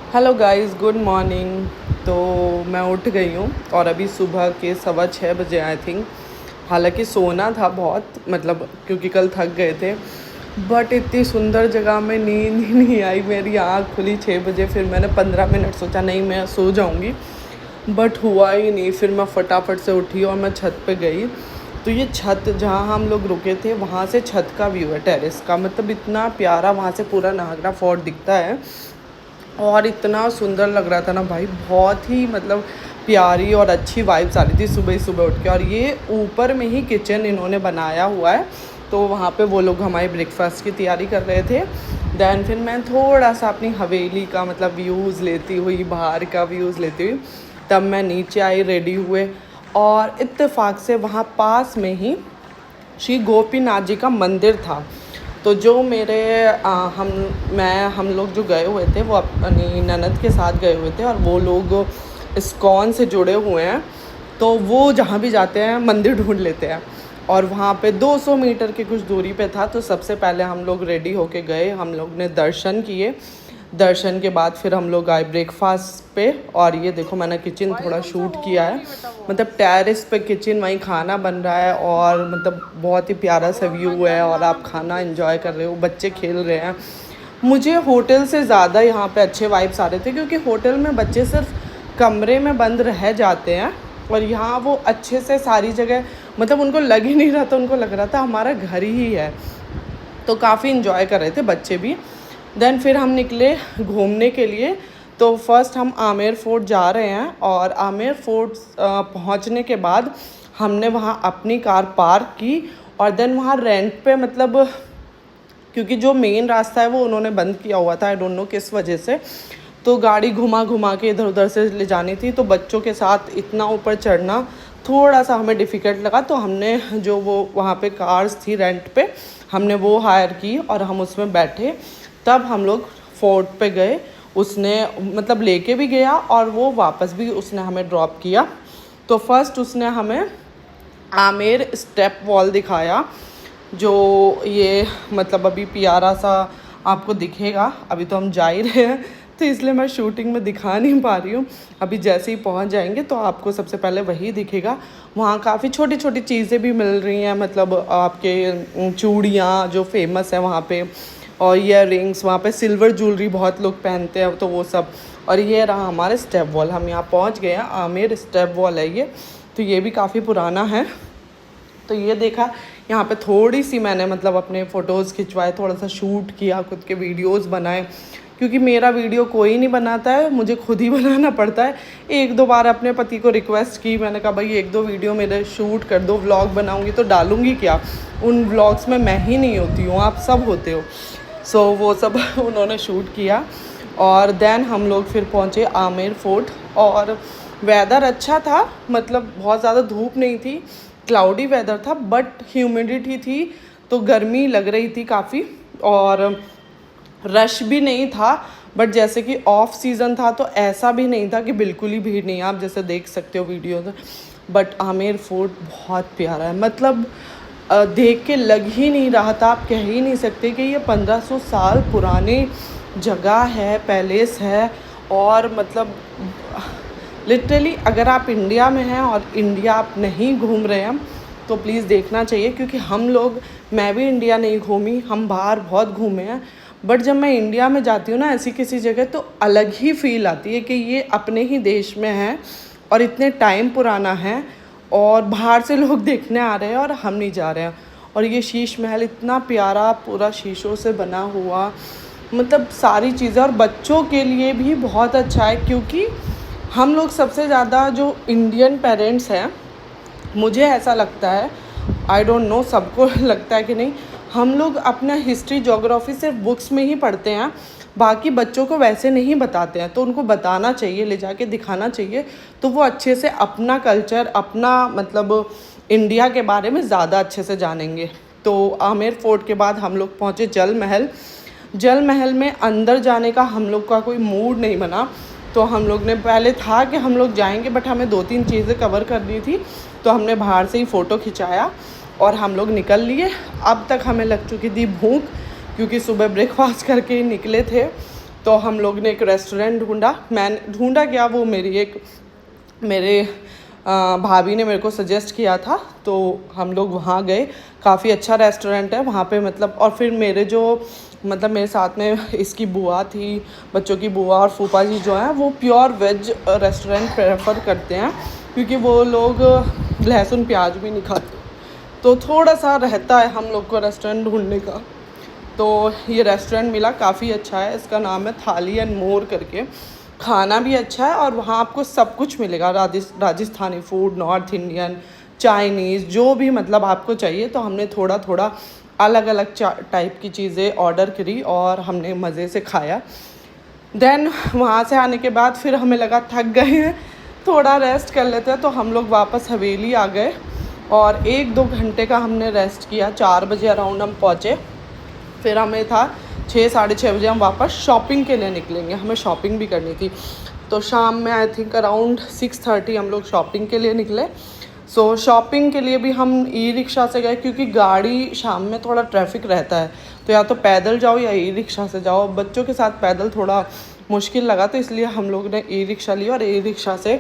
Hello guys, good morning. तो मैं उठ गई हूँ और अभी सुबह के 6:15 बजे आई थिंक। हालांकि सोना था बहुत, मतलब क्योंकि कल थक गए थे, बट इतनी सुंदर जगह में नींद ही नहीं आई। मेरी आँख खुली 6 बजे, फिर मैंने 15 मिनट सोचा नहीं मैं सो जाऊँगी, बट हुआ ही नहीं। फिर मैं फटाफट से उठी और मैं छत पे गई। तो ये छत जहाँ हम लोग रुके थे, वहाँ से छत का व्यू है, टेरेस का, मतलब इतना प्यारा, वहाँ से पूरा नाहरगढ़ फोर्ट दिखता है। और इतना सुंदर लग रहा था ना भाई, बहुत ही मतलब प्यारी और अच्छी वाइब्स आ रही थी सुबह ही सुबह उठ के। और ये ऊपर में ही किचन इन्होंने बनाया हुआ है, तो वहाँ पे वो लोग हमारे ब्रेकफास्ट की तैयारी कर रहे थे। दैन फिर मैं थोड़ा सा अपनी हवेली का मतलब व्यूज़ लेती हुई, बाहर का व्यूज़ लेती हुई, तब मैं नीचे आई, रेडी हुए। और इत्तेफाक से वहाँ पास में ही श्री गोपीनाथ जी का मंदिर था। तो जो मेरे हम लोग जो गए हुए थे वो अपनी ननद के साथ गए हुए थे, और वो लोग इस्कॉन से जुड़े हुए हैं। तो वो जहाँ भी जाते हैं मंदिर ढूंढ लेते हैं, और वहाँ पे 200 मीटर की कुछ दूरी पे था। तो सबसे पहले हम लोग रेडी होके गए, हम लोग ने दर्शन किए। दर्शन के बाद फिर हम लोग आए ब्रेकफास्ट पे। और ये देखो, मैंने किचन थोड़ा शूट किया है, मतलब टेरेस पे किचन, वहीं खाना बन रहा है, और मतलब बहुत ही प्यारा सा व्यू है, और आप खाना एंजॉय कर रहे हो, बच्चे खेल रहे हैं। मुझे होटल से ज़्यादा यहाँ पे अच्छे वाइब्स आ रहे थे, क्योंकि होटल में बच्चे सिर्फ कमरे में बंद रह जाते हैं, और यहाँ वो अच्छे से सारी जगह, मतलब उनको लग ही नहीं रहा था, उनको लग रहा था हमारा घर ही है। तो काफ़ी इन्जॉय कर रहे थे बच्चे भी। देन फिर हम निकले घूमने के लिए। तो फर्स्ट हम आमेर फोर्ट जा रहे हैं, और आमेर फोर्ट पहुंचने के बाद हमने वहां अपनी कार पार्क की, और देन वहां रेंट पे, मतलब क्योंकि जो मेन रास्ता है वो उन्होंने बंद किया हुआ था, आई डोंट नो किस वजह से। तो गाड़ी घुमा घुमा के इधर उधर से ले जानी थी, तो बच्चों के साथ इतना ऊपर चढ़ना थोड़ा सा हमें डिफ़िकल्ट लगा। तो हमने जो वो वहाँ पे कार्स थी रेंट पे, हमने वो हायर की और हम उसमें बैठे। तब हम लोग फोर्ट पे गए। उसने मतलब लेके भी गया, और वो वापस भी उसने हमें ड्रॉप किया। तो फर्स्ट उसने हमें आमेर स्टेप वॉल दिखाया, जो ये मतलब अभी प्यारा सा आपको दिखेगा। अभी तो हम जा ही रहे हैं, तो इसलिए मैं शूटिंग में दिखा नहीं पा रही हूँ। अभी जैसे ही पहुँच जाएंगे तो आपको सबसे पहले वही दिखेगा। वहाँ काफ़ी छोटी छोटी चीज़ें भी मिल रही हैं, मतलब आपके चूड़ियाँ जो फेमस है वहाँ पे, और ईयर रिंग्स, वहाँ पे सिल्वर ज्वेलरी बहुत लोग पहनते हैं, तो वो सब। और ये रहा हमारे स्टेप वॉल, हम यहाँ पहुँच गए हैं। आमेर स्टेप वॉल है ये, तो ये भी काफ़ी पुराना है। तो ये देखा, यहाँ पे थोड़ी सी मैंने मतलब अपने फ़ोटोज़ खिंचवाए, थोड़ा सा शूट किया, खुद के वीडियोस बनाए, क्योंकि मेरा वीडियो कोई नहीं बनाता है, मुझे खुद ही बनाना पड़ता है। एक दो बार अपने पति को रिक्वेस्ट की, मैंने कहा भाई एक दो वीडियो मेरे शूट कर दो, व्लॉग बनाऊँगी तो डालूँगी क्या, उन व्लॉग्स में मैं ही नहीं होती हूँ, आप सब होते हो। सो वो सब उन्होंने शूट किया। और देन हम लोग फिर पहुँचे आमेर फोर्ट। और वेदर अच्छा था, मतलब बहुत ज़्यादा धूप नहीं थी, क्लाउडी वेदर था, बट ह्यूमिडिटी थी, तो गर्मी लग रही थी काफ़ी। और रश भी नहीं था, बट जैसे कि ऑफ सीज़न था तो ऐसा भी नहीं था कि बिल्कुल ही भीड़ नहीं है, आप जैसे देख सकते हो वीडियो में। बट आमेर फोर्ट बहुत प्यारा है, मतलब देख के लग ही नहीं रहा था, आप कह ही नहीं सकते कि ये 1500 साल पुरानी जगह है, पैलेस है। और मतलब लिटरली अगर आप इंडिया में हैं और इंडिया आप नहीं घूम रहे हैं तो प्लीज़ देखना चाहिए, क्योंकि हम लोग, मैं भी इंडिया नहीं घूमी, हम बाहर बहुत घूमे हैं, बट जब मैं इंडिया में जाती हूँ ना ऐसी किसी जगह, तो अलग ही फील आती है कि ये अपने ही देश में है और इतने टाइम पुराना है, और बाहर से लोग देखने आ रहे हैं और हम नहीं जा रहे हैं। और ये शीश महल इतना प्यारा, पूरा शीशों से बना हुआ, मतलब सारी चीज़ें, और बच्चों के लिए भी बहुत अच्छा है, क्योंकि हम लोग सबसे ज़्यादा जो इंडियन पेरेंट्स हैं, मुझे ऐसा लगता है, आई डोंट नो सबको लगता है कि नहीं, हम लोग अपना हिस्ट्री ज्योग्राफी सिर्फ बुक्स में ही पढ़ते हैं, बाकी बच्चों को वैसे नहीं बताते हैं। तो उनको बताना चाहिए, ले जाके दिखाना चाहिए, तो वो अच्छे से अपना कल्चर, अपना मतलब इंडिया के बारे में ज़्यादा अच्छे से जानेंगे। तो आमेर फोर्ट के बाद हम लोग पहुँचे जल महल। जल महल में अंदर जाने का हम लोग का कोई मूड नहीं बना, तो हम लोग ने, पहले था कि हम लोग जाएंगे, बट हमें 2-3 चीज़ें कवर करनी थी, तो हमने बाहर से ही फ़ोटो खिंचाया और हम लोग निकल लिए। अब तक हमें लग चुकी थी भूख, क्योंकि सुबह ब्रेकफास्ट करके निकले थे। तो हम लोग ने एक रेस्टोरेंट ढूंढा। मैंने ढूंढा क्या, वो मेरे भाभी ने मेरे को सजेस्ट किया था, तो हम लोग वहाँ गए। काफ़ी अच्छा रेस्टोरेंट है वहाँ पे, मतलब। और फिर मेरे साथ में इसकी बुआ थी, बच्चों की बुआ और फूफा जी जो हैं वो प्योर वेज रेस्टोरेंट प्रेफर करते हैं, क्योंकि वो लोग लहसुन प्याज भी नहीं खाते। तो थोड़ा सा रहता है हम लोग को रेस्टोरेंट ढूंढने का। तो ये रेस्टोरेंट मिला, काफ़ी अच्छा है। इसका नाम है थाली एंड मोर करके। खाना भी अच्छा है और वहाँ आपको सब कुछ मिलेगा, Rajasthani food, north Indian, Chinese, जो भी मतलब आपको चाहिए। तो हमने थोड़ा थोड़ा अलग अलग टाइप की चीज़ें ऑर्डर करी और हमने मज़े से खाया। देन वहाँ से आने के बाद फिर हमें लगा थक गए हैं, थोड़ा रेस्ट कर लेते हैं, तो हम लोग वापस हवेली आ गए और 1-2 घंटे का हमने रेस्ट किया। 4 बजे अराउंड हम पहुँचे। फिर हमें था 6-6:30 बजे हम वापस शॉपिंग के लिए निकलेंगे, हमें शॉपिंग भी करनी थी। तो शाम में आई थिंक अराउंड 6:30 हम लोग शॉपिंग के लिए निकले। सो शॉपिंग के लिए भी हम ई रिक्शा से गए, क्योंकि गाड़ी शाम में थोड़ा ट्रैफिक रहता है, तो या तो पैदल जाओ या ई रिक्शा से जाओ। बच्चों के साथ पैदल थोड़ा मुश्किल लगा, तो इसलिए हम लोग ने ई रिक्शा ली और ई रिक्शा से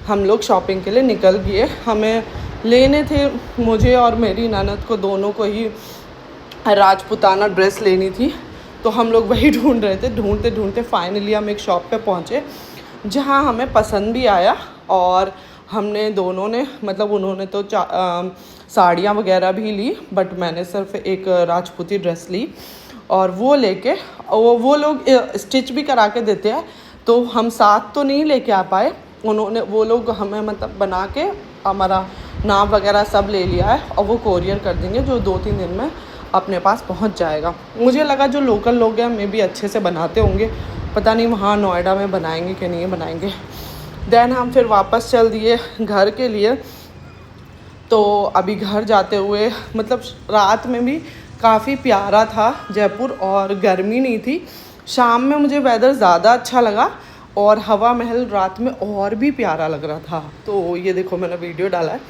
हम लोग शॉपिंग के लिए निकल गए। हमें लेने थे, मुझे और मेरी ननद को दोनों को ही राजपूताना ड्रेस लेनी थी, तो हम लोग वही ढूंढ रहे थे। ढूंढते ढूंढते फाइनली हम एक शॉप पे पहुँचे जहाँ हमें पसंद भी आया। और हमने दोनों ने, मतलब उन्होंने तो साड़ियाँ वगैरह भी ली, बट मैंने सिर्फ एक राजपूती ड्रेस ली। और वो लेके वो लोग स्टिच भी करा के देते हैं, तो हम साथ तो नहीं लेके आ पाए। वो लोग हमें मतलब बना के हमारा नाप वगैरह सब ले लिया है और वो कोरियर कर देंगे, जो 2-3 दिन में अपने पास पहुंच जाएगा। मुझे लगा जो लोकल लोग हैं मे भी अच्छे से बनाते होंगे, पता नहीं वहाँ नोएडा में बनाएंगे कि नहीं बनाएंगे। देन हम फिर वापस चल दिए घर के लिए। तो अभी घर जाते हुए, मतलब रात में भी काफ़ी प्यारा था जयपुर और गर्मी नहीं थी। शाम में मुझे वेदर ज़्यादा अच्छा लगा और हवा महल रात में और भी प्यारा लग रहा था। तो ये देखो मैंने वीडियो डाला है,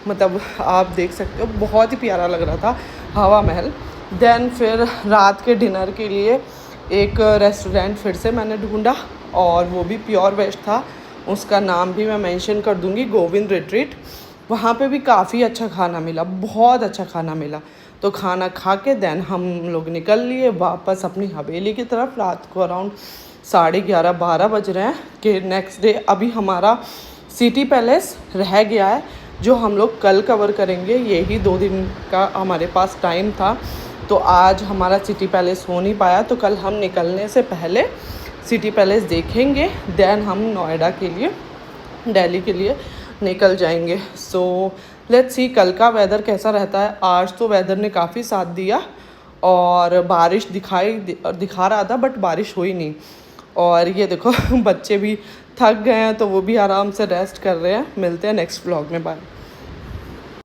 मतलब आप देख सकते हो, बहुत ही प्यारा लग रहा था हवा महल। देन फिर रात के डिनर के लिए एक रेस्टोरेंट फिर से मैंने ढूंढा और वो भी प्योर वेज था। उसका नाम भी मैं मेंशन कर दूंगी, गोविंद रिट्रीट। वहाँ पे भी काफ़ी अच्छा खाना मिला, बहुत अच्छा खाना मिला। तो खाना खा के देन हम लोग निकल लिए वापस अपनी हवेली की तरफ। रात को अराउंड 11:30-12 बज रहे हैं कि नेक्स्ट डे अभी हमारा सिटी पैलेस रह गया है, जो हम लोग कल कवर करेंगे। यही 2 दिन का हमारे पास टाइम था, तो आज हमारा सिटी पैलेस हो नहीं पाया, तो कल हम निकलने से पहले सिटी पैलेस देखेंगे। देन हम नोएडा के लिए, दिल्ली के लिए निकल जाएंगे। सो लेट्स सी कल का वेदर कैसा रहता है। आज तो वेदर ने काफ़ी साथ दिया और बारिश दिखा रहा था, बट बारिश हुई नहीं। और ये देखो बच्चे भी थक गए हैं, तो वो भी आराम से रेस्ट कर रहे हैं। मिलते हैं नेक्स्ट व्लॉग में, बाय।